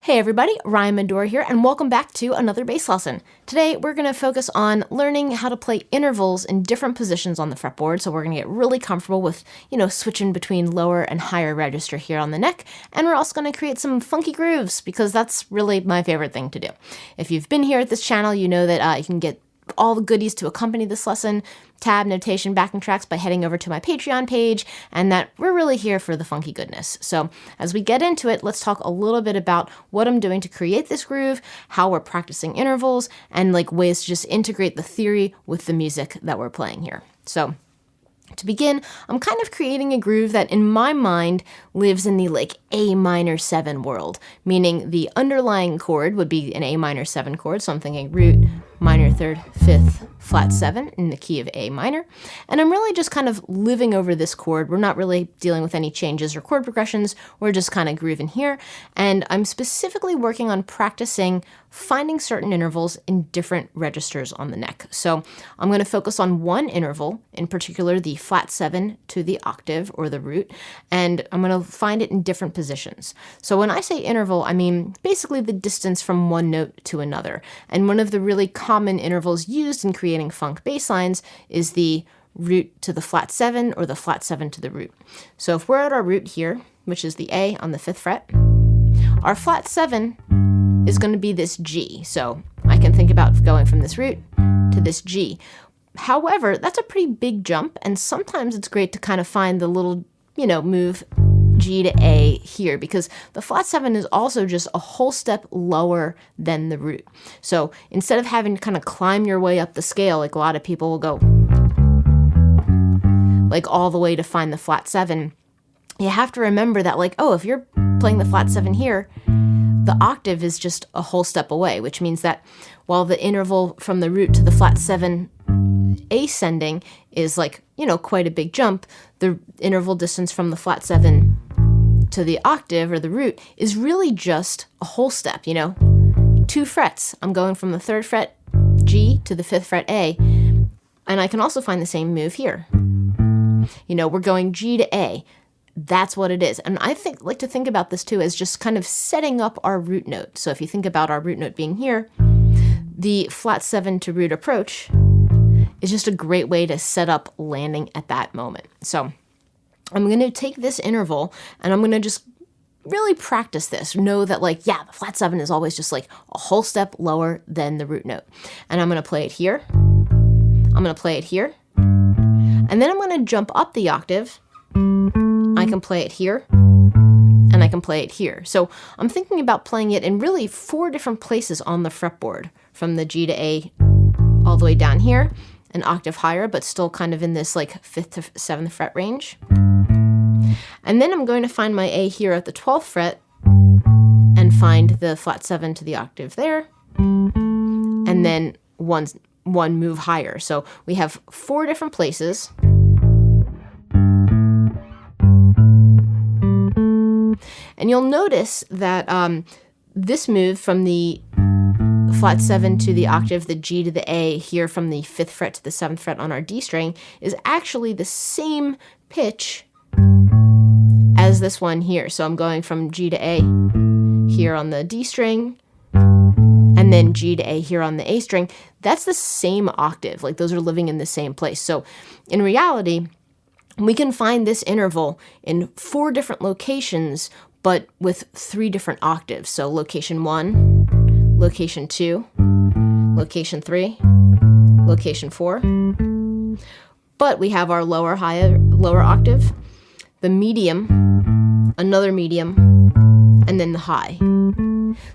Hey everybody, Ryan Medora here, and welcome back to another bass lesson. Today we're going to focus on learning how to play intervals in different positions on the fretboard, so we're going to get really comfortable with, switching between lower and higher register here on the neck, and we're also going to create some funky grooves, because that's really my favorite thing to do. If you've been here at this channel, you know that you can get all the goodies to accompany this lesson, tab, notation, backing tracks by heading over to my Patreon page, and that we're really here for the funky goodness. So as we get into it, let's talk a little bit about what I'm doing to create this groove, how we're practicing intervals, and ways to just integrate the theory with the music that we're playing here. So to begin, I'm kind of creating a groove that in my mind lives in the A minor 7 world, meaning the underlying chord would be an A minor 7 chord, so I'm thinking root, minor 3rd, 5th, flat 7 in the key of A minor, and I'm really just kind of living over this chord. We're not really dealing with any changes or chord progressions, we're just kind of grooving here, and I'm specifically working on practicing finding certain intervals in different registers on the neck. So I'm going to focus on one interval, in particular the flat 7 to the octave or the root, and I'm going to find it in different positions. So when I say interval, I mean basically the distance from one note to another, and one of the really common intervals used in creating funk bass lines is the root to the flat 7 or the flat 7 to the root. So if we're at our root here, which is the A on the 5th fret, our flat 7 is going to be this G. So I can think about going from this root to this G. However, that's a pretty big jump, and sometimes it's great to kind of find the little, move G to A here, because the flat 7 is also just a whole step lower than the root. So instead of having to kind of climb your way up the scale, like a lot of people will go all the way to find the flat 7, you have to remember that if you're playing the flat 7 here, the octave is just a whole step away, which means that while the interval from the root to the flat 7 ascending is quite a big jump, the interval distance from the flat 7 to the octave or the root is really just a whole step, 2 frets. I'm going from the 3rd fret G to the 5th fret A, and I can also find the same move here. We're going G to A. That's what it is. And I like to think about this too as just kind of setting up our root note. So if you think about our root note being here, the flat 7 to root approach is just a great way to set up landing at that moment. So I'm going to take this interval and I'm going to just really practice this. Know that the flat 7 is always just a whole step lower than the root note. And I'm going to play it here. I'm going to play it here. And then I'm going to jump up the octave. I can play it here, and I can play it here. So I'm thinking about playing it in really 4 different places on the fretboard, from the G to A all the way down here, an octave higher, but still kind of in this 5th to 7th fret range. And then I'm going to find my A here at the 12th fret and find the flat 7 to the octave there, and then one move higher. So we have 4 different places. And you'll notice that this move from the flat 7 to the octave, the G to the A, here from the 5th fret to the 7th fret on our D string, is actually the same pitch as this one here. So I'm going from G to A here on the D string, and then G to A here on the A string. That's the same octave. Those are living in the same place. So in reality, we can find this interval in 4 different locations, but with 3 different octaves. So location 1, location 2, location 3, location 4. But we have our lower octave, the medium, another medium, and then the high.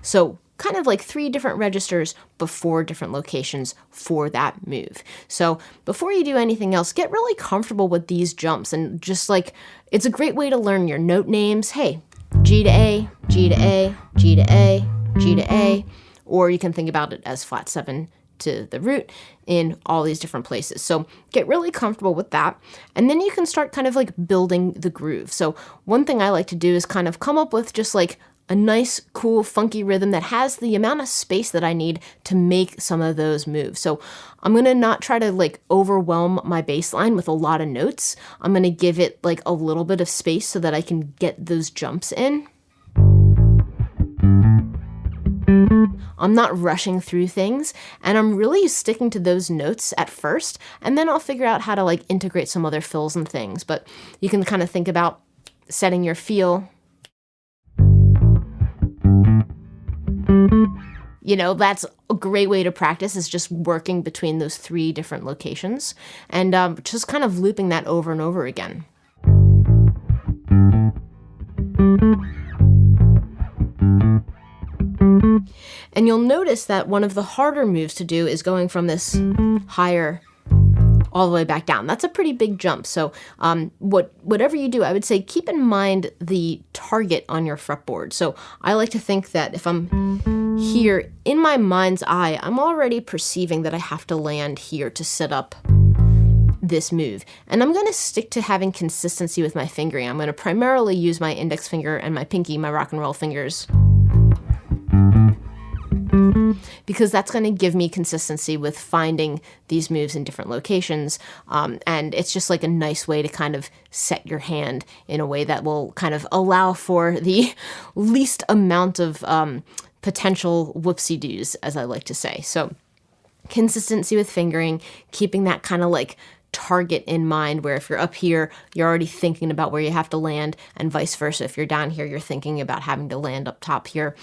So kind of 3 different registers, but 4 different locations for that move. So before you do anything else, get really comfortable with these jumps, and just it's a great way to learn your note names. Hey, G to A, G to A, G to A, G to A, or you can think about it as flat 7 to the root in all these different places. So get really comfortable with that. And then you can start kind of like building the groove. So one thing I like to do is kind of come up with just like a nice, cool, funky rhythm that has the amount of space that I need to make some of those moves. So I'm going to not try to like overwhelm my bass line with a lot of notes. I'm going to give it like a little bit of space so that I can get those jumps in. I'm not rushing through things, and I'm really sticking to those notes at first, and then I'll figure out how to like integrate some other fills and things. But you can kind of think about setting your feel. You know, that's a great way to practice, is just working between those 3 different locations and just kind of looping that over and over again. And you'll notice that one of the harder moves to do is going from this higher all the way back down. That's a pretty big jump. So whatever you do, I would say keep in mind the target on your fretboard. So I like to think that if I'm here, in my mind's eye, I'm already perceiving that I have to land here to set up this move. And I'm going to stick to having consistency with my fingering. I'm going to primarily use my index finger and my pinky, my rock and roll fingers, because that's going to give me consistency with finding these moves in different locations. And it's just like a nice way to kind of set your hand in a way that will kind of allow for the least amount of potential whoopsie-doos, as I like to say. So consistency with fingering, keeping that kind of like target in mind, where if you're up here, you're already thinking about where you have to land, and vice versa. If you're down here, you're thinking about having to land up top here.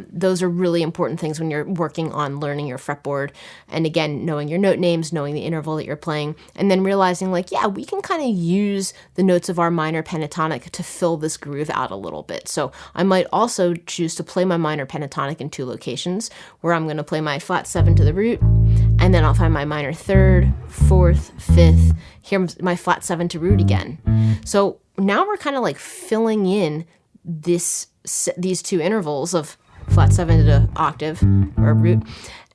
Those are really important things when you're working on learning your fretboard. And again, knowing your note names, knowing the interval that you're playing, and then realizing like, yeah, we can kind of use the notes of our minor pentatonic to fill this groove out a little bit. So I might also choose to play my minor pentatonic in 2 locations, where I'm going to play my flat 7 to the root, and then I'll find my minor 3rd, 4th, 5th, here's my flat 7 to root again. So now we're kind of like filling in these 2 intervals of flat 7 to octave or root,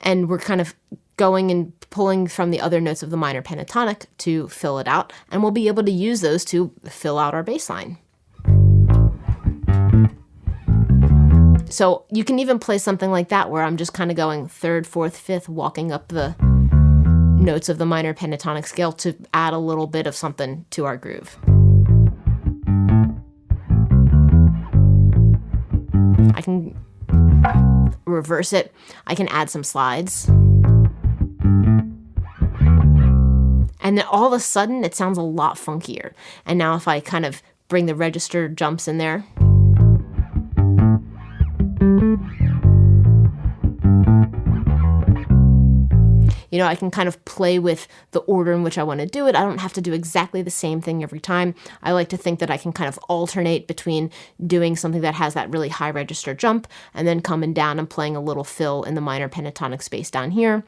and we're kind of going and pulling from the other notes of the minor pentatonic to fill it out, and we'll be able to use those to fill out our bass line. So you can even play something like that, where I'm just kind of going 3rd, 4th, 5th, walking up the notes of the minor pentatonic scale to add a little bit of something to our groove. I can reverse it. I can add some slides. And then all of a sudden, it sounds a lot funkier. And now if I kind of bring the register jumps in there, you know, I can kind of play with the order in which I want to do it. I don't have to do exactly the same thing every time. I like to think that I can kind of alternate between doing something that has that really high register jump and then coming down and playing a little fill in the minor pentatonic space down here.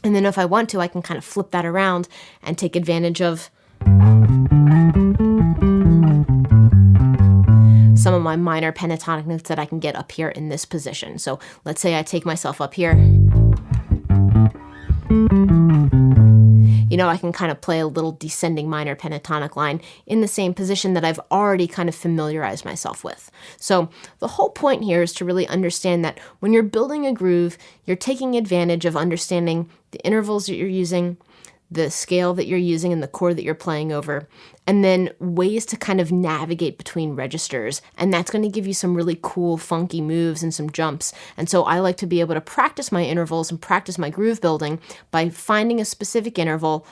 And then if I want to, I can kind of flip that around and take advantage of some of my minor pentatonic notes that I can get up here in this position. So let's say I take myself up here. You know, I can kind of play a little descending minor pentatonic line in the same position that I've already kind of familiarized myself with. So the whole point here is to really understand that when you're building a groove, you're taking advantage of understanding the intervals that you're using, the scale that you're using, and the chord that you're playing over, and then ways to kind of navigate between registers. And that's going to give you some really cool, funky moves and some jumps. And so I like to be able to practice my intervals and practice my groove building by finding a specific interval,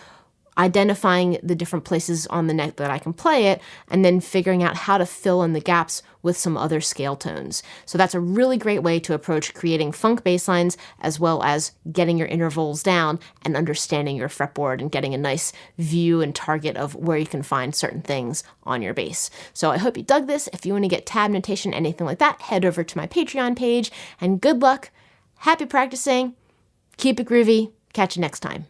identifying the different places on the neck that I can play it, and then figuring out how to fill in the gaps with some other scale tones. So that's a really great way to approach creating funk bass lines, as well as getting your intervals down and understanding your fretboard and getting a nice view and target of where you can find certain things on your bass. So I hope you dug this. If you want to get tab notation, anything like that, head over to my Patreon page, and good luck, happy practicing, keep it groovy, catch you next time.